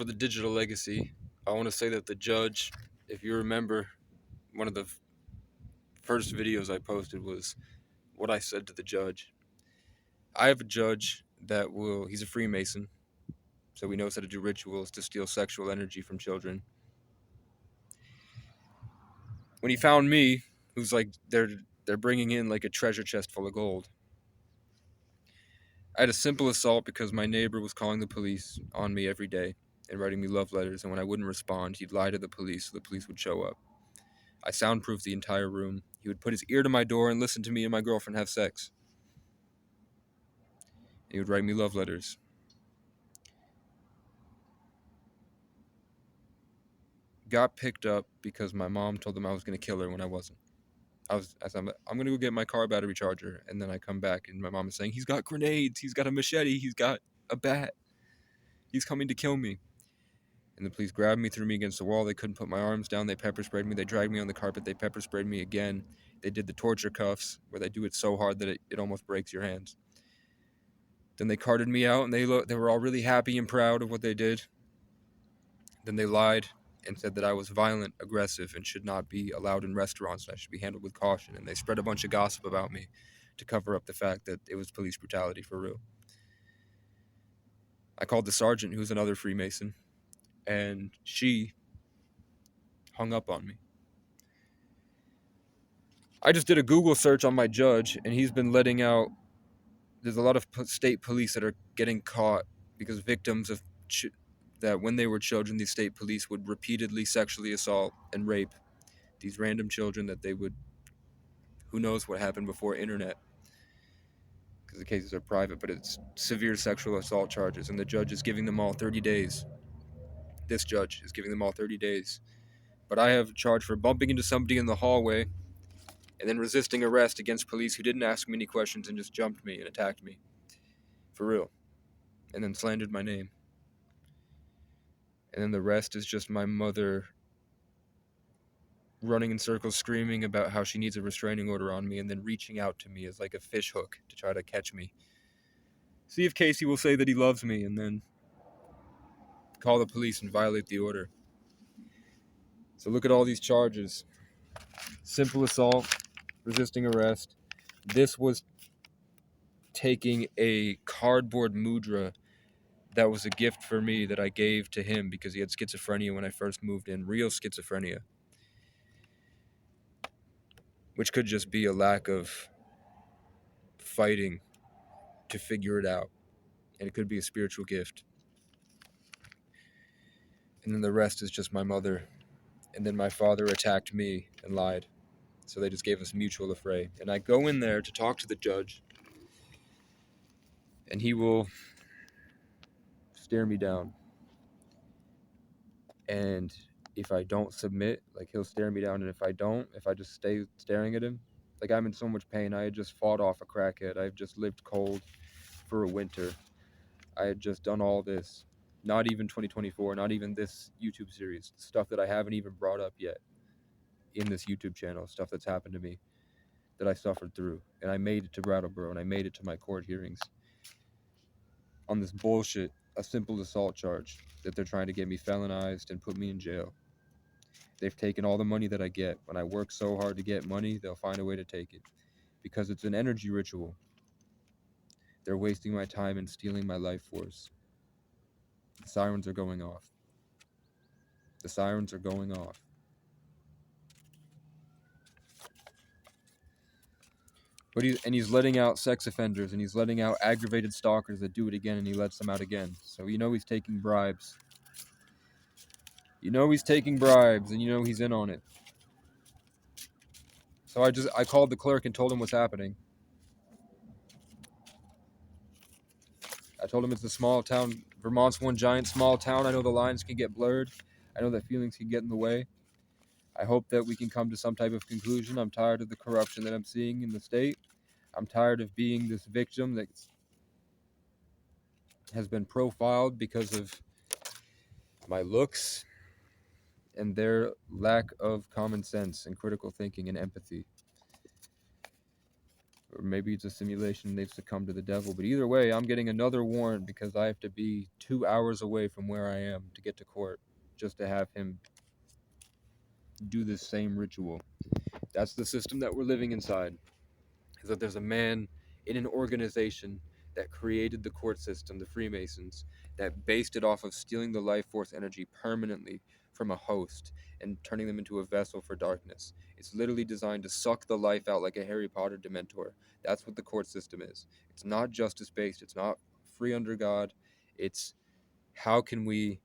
For the digital legacy, I want to say that the judge, if you remember, one of the first videos I posted was what I said to the judge. I have a judge he's a Freemason, so he knows how to do rituals to steal sexual energy from children. When he found me, who's like, they're bringing in like a treasure chest full of gold. I had a simple assault because my neighbor was calling the police on me every day and writing me love letters, and when I wouldn't respond, he'd lie to the police so the police would show up. I soundproofed the entire room. He would put his ear to my door and listen to me and my girlfriend have sex. He would write me love letters. Got picked up because my mom told them I was going to kill her when I wasn't. I said, I'm going to go get my car battery charger, and then I come back and my mom is saying, he's got grenades, he's got a machete, he's got a bat, he's coming to kill me. And the police grabbed me, threw me against the wall. They couldn't put my arms down. They pepper sprayed me. They dragged me on the carpet. They pepper sprayed me again. They did the torture cuffs where they do it so hard that it almost breaks your hands. Then they carted me out, and they were all really happy and proud of what they did. Then they lied and said that I was violent, aggressive, and should not be allowed in restaurants, and I should be handled with caution. And they spread a bunch of gossip about me to cover up the fact that it was police brutality for real. I called the sergeant, who's another Freemason, and she hung up on me. I just did a Google search on my judge, and he's been letting out. There's a lot of state police that are getting caught because victims of that when they were children, these state police would repeatedly sexually assault and rape these random children that they would. Who knows what happened before internet? Because the cases are private, but it's severe sexual assault charges, and the judge is giving them all 30 days. This judge is giving them all 30 days. But I have a charge for bumping into somebody in the hallway and then resisting arrest against police who didn't ask me any questions and just jumped me and attacked me. For real. And then slandered my name. And then the rest is just my mother running in circles screaming about how she needs a restraining order on me and then reaching out to me as like a fish hook to try to catch me. See if Casey will say that he loves me and then call the police and violate the order. So look at all these charges. Simple assault, resisting arrest. This was taking a cardboard mudra that was a gift for me that I gave to him because he had schizophrenia when I first moved in. Real schizophrenia. Which could just be a lack of fighting to figure it out. And it could be a spiritual gift. And then the rest is just my mother. And then my father attacked me and lied. So they just gave us mutual affray. And I go in there to talk to the judge. And he will stare me down. And if I don't submit, like he'll stare me down. And if I just stay staring at him, like I'm in so much pain. I had just fought off a crackhead. I've just lived cold for a winter. I had just done all this. Not even 2024, not even this YouTube series. Stuff that I haven't even brought up yet in this YouTube channel. Stuff that's happened to me that I suffered through. And I made it to Brattleboro and I made it to my court hearings on this bullshit, a simple assault charge that they're trying to get me felonized and put me in jail. They've taken all the money that I get. When I work so hard to get money, they'll find a way to take it. Because it's an energy ritual. They're wasting my time and stealing my life force. The sirens are going off. The sirens are going off. But he's letting out sex offenders, and he's letting out aggravated stalkers that do it again, and he lets them out again. So he's taking bribes. He's taking bribes, and he's in on it. So I called the clerk and told him what's happening. I told him it's a small town. Vermont's one giant small town. I know the lines can get blurred. I know that feelings can get in the way. I hope that we can come to some type of conclusion. I'm tired of the corruption that I'm seeing in the state. I'm tired of being this victim that has been profiled because of my looks and their lack of common sense and critical thinking and empathy. Or maybe it's a simulation and they've succumbed to the devil. But either way, I'm getting another warrant because I have to be 2 hours away from where I am to get to court just to have him do this same ritual. That's the system that we're living inside. Is that there's a man in an organization that created the court system, the Freemasons, that based it off of stealing the life force energy permanently from a host and turning them into a vessel for darkness. It's literally designed to suck the life out like a Harry Potter Dementor. That's what the court system is. It's not justice based, it's not free under God. It's how can we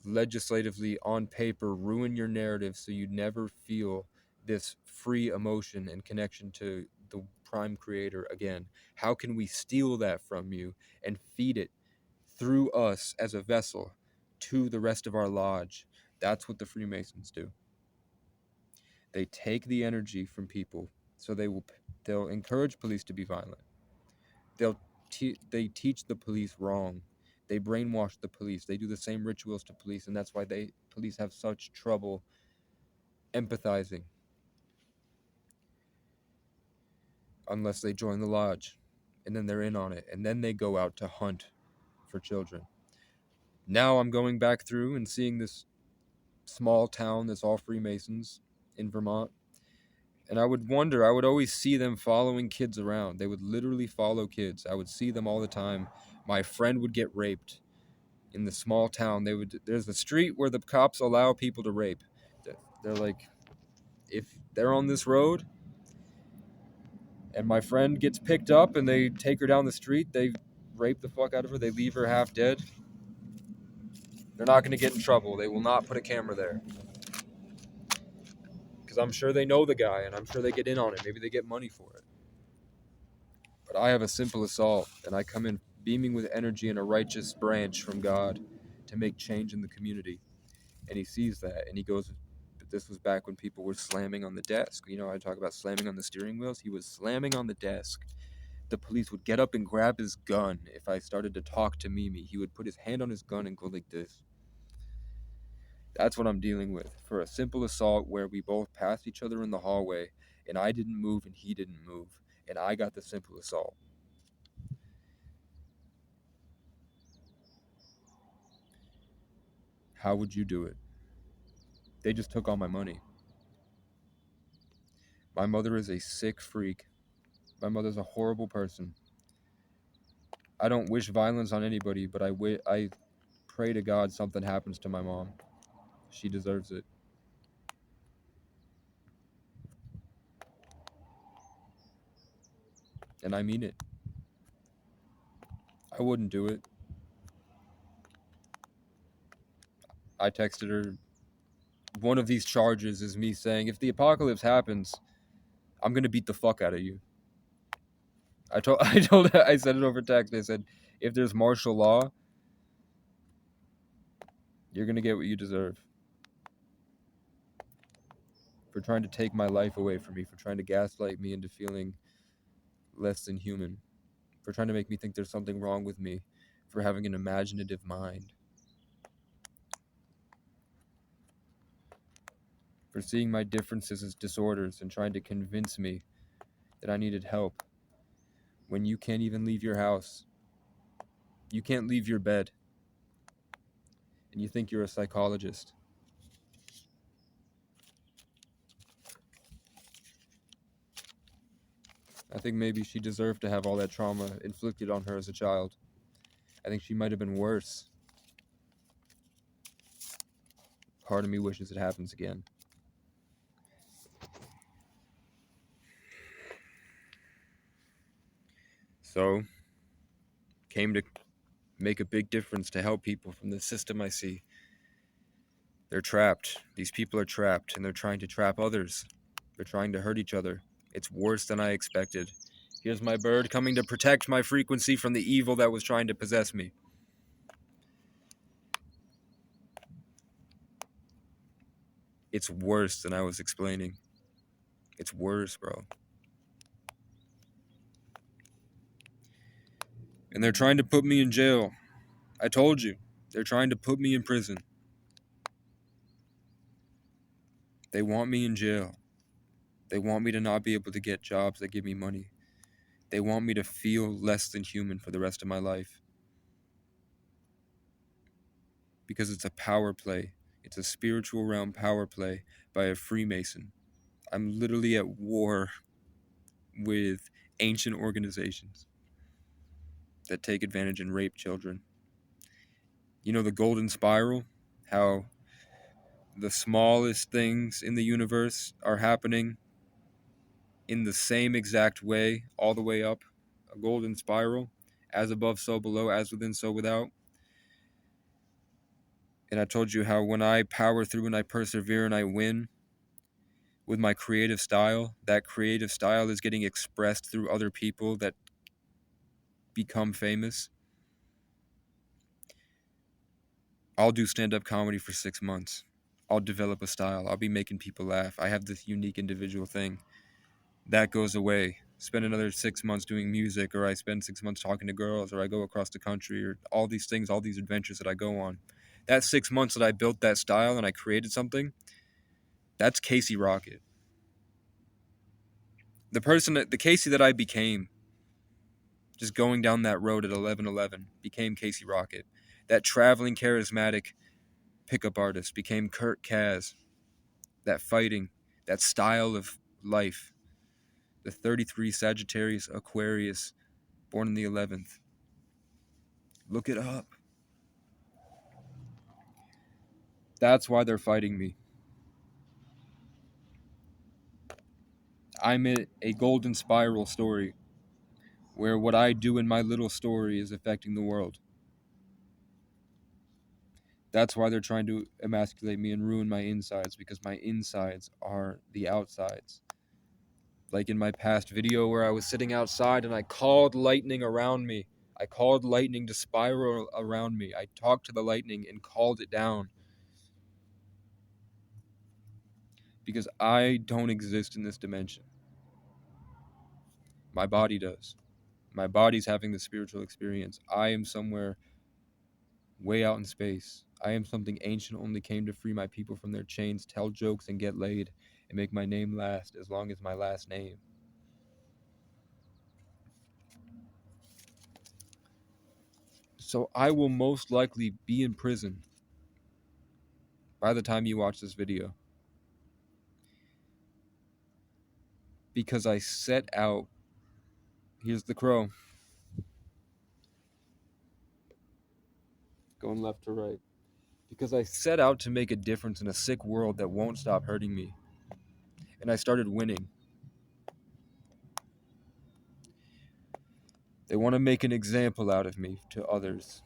legislatively on paper ruin your narrative so you never feel this free emotion and connection to the prime creator again? How can we steal that from you and feed it through us as a vessel to the rest of our lodge? That's what the Freemasons do. They take the energy from people, so they'll encourage police to be violent. They teach the police wrong. They brainwash the police. They do the same rituals to police, and that's why police have such trouble empathizing unless they join the lodge, and then they're in on it, and then they go out to hunt for children. Now I'm going back through and seeing this small town that's all Freemasons in Vermont, and I would always see them following kids around. They would literally follow kids. I would see them all the time. My friend would get raped in the small town. There's a street where the cops allow people to rape. They're like, if they're on this road and my friend gets picked up and they take her down the street, they rape the fuck out of her, they leave her half dead, they're not going to get in trouble. They will not put a camera there. Because I'm sure they know the guy and I'm sure they get in on it. Maybe they get money for it. But I have a simple assault and I come in beaming with energy and a righteous branch from God to make change in the community. And he sees that and he goes, but this was back when people were slamming on the desk. You know, I talk about slamming on the steering wheels. He was slamming on the desk. The police would get up and grab his gun. If I started to talk to Mimi, he would put his hand on his gun and go like this. That's what I'm dealing with for a simple assault where we both passed each other in the hallway and I didn't move and he didn't move. And I got the simple assault. How would you do it? They just took all my money. My mother is a sick freak. My mother's a horrible person. I don't wish violence on anybody, but I pray to God something happens to my mom. She deserves it. And I mean it. I wouldn't do it. I texted her. One of these charges is me saying, if the apocalypse happens, I'm going to beat the fuck out of you. I said it over text. I said, if there's martial law, you're going to get what you deserve. For trying to take my life away from me, for trying to gaslight me into feeling less than human, for trying to make me think there's something wrong with me, for having an imaginative mind, for seeing my differences as disorders and trying to convince me that I needed help when you can't even leave your house. You can't leave your bed. And you think you're a psychologist. I think maybe she deserved to have all that trauma inflicted on her as a child. I think she might have been worse. Part of me wishes it happens again. So, came to make a big difference to help people from the system I see. They're trapped. These people are trapped, and they're trying to trap others. They're trying to hurt each other. It's worse than I expected. Here's my bird coming to protect my frequency from the evil that was trying to possess me. It's worse than I was explaining. It's worse, bro. And they're trying to put me in jail. I told you. They're trying to put me in prison. They want me in jail. They want me to not be able to get jobs that give me money. They want me to feel less than human for the rest of my life. Because it's a power play. It's a spiritual realm power play by a Freemason. I'm literally at war with ancient organizations that take advantage and rape children. You know the golden spiral? How the smallest things in the universe are happening in the same exact way, all the way up a golden spiral, as above, so below, as within, so without. And I told you how when I power through and I persevere and I win with my creative style, that creative style is getting expressed through other people that become famous. I'll do stand-up comedy for 6 months. I'll develop a style. I'll be making people laugh. I have this unique individual thing. That goes away. Spend another 6 months doing music, or I spend 6 months talking to girls, or I go across the country, or all these things, all these adventures that I go on. That 6 months that I built that style and I created something, that's Casey Rocket. The Casey that I became, just going down that road at 11:11, became Casey Rocket. That traveling, charismatic pickup artist became Kurt Kaz. That fighting, that style of life. The 33 Sagittarius Aquarius, born in the 11th. Look it up. That's why they're fighting me. I'm in a golden spiral story where what I do in my little story is affecting the world. That's why they're trying to emasculate me and ruin my insides, because my insides are the outsides. Like in my past video where I was sitting outside and I called lightning around me. I called lightning to spiral around me. I talked to the lightning and called it down. Because I don't exist in this dimension. My body does. My body's having the spiritual experience. I am somewhere way out in space. I am something ancient, only came to free my people from their chains, tell jokes and get laid, and make my name last as long as my last name. So I will most likely be in prison by the time you watch this video. Because I set out, here's the crow, going left to right. Because I set out to make a difference in a sick world that won't stop hurting me. And I started winning. They want to make an example out of me to others.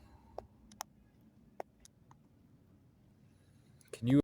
Can you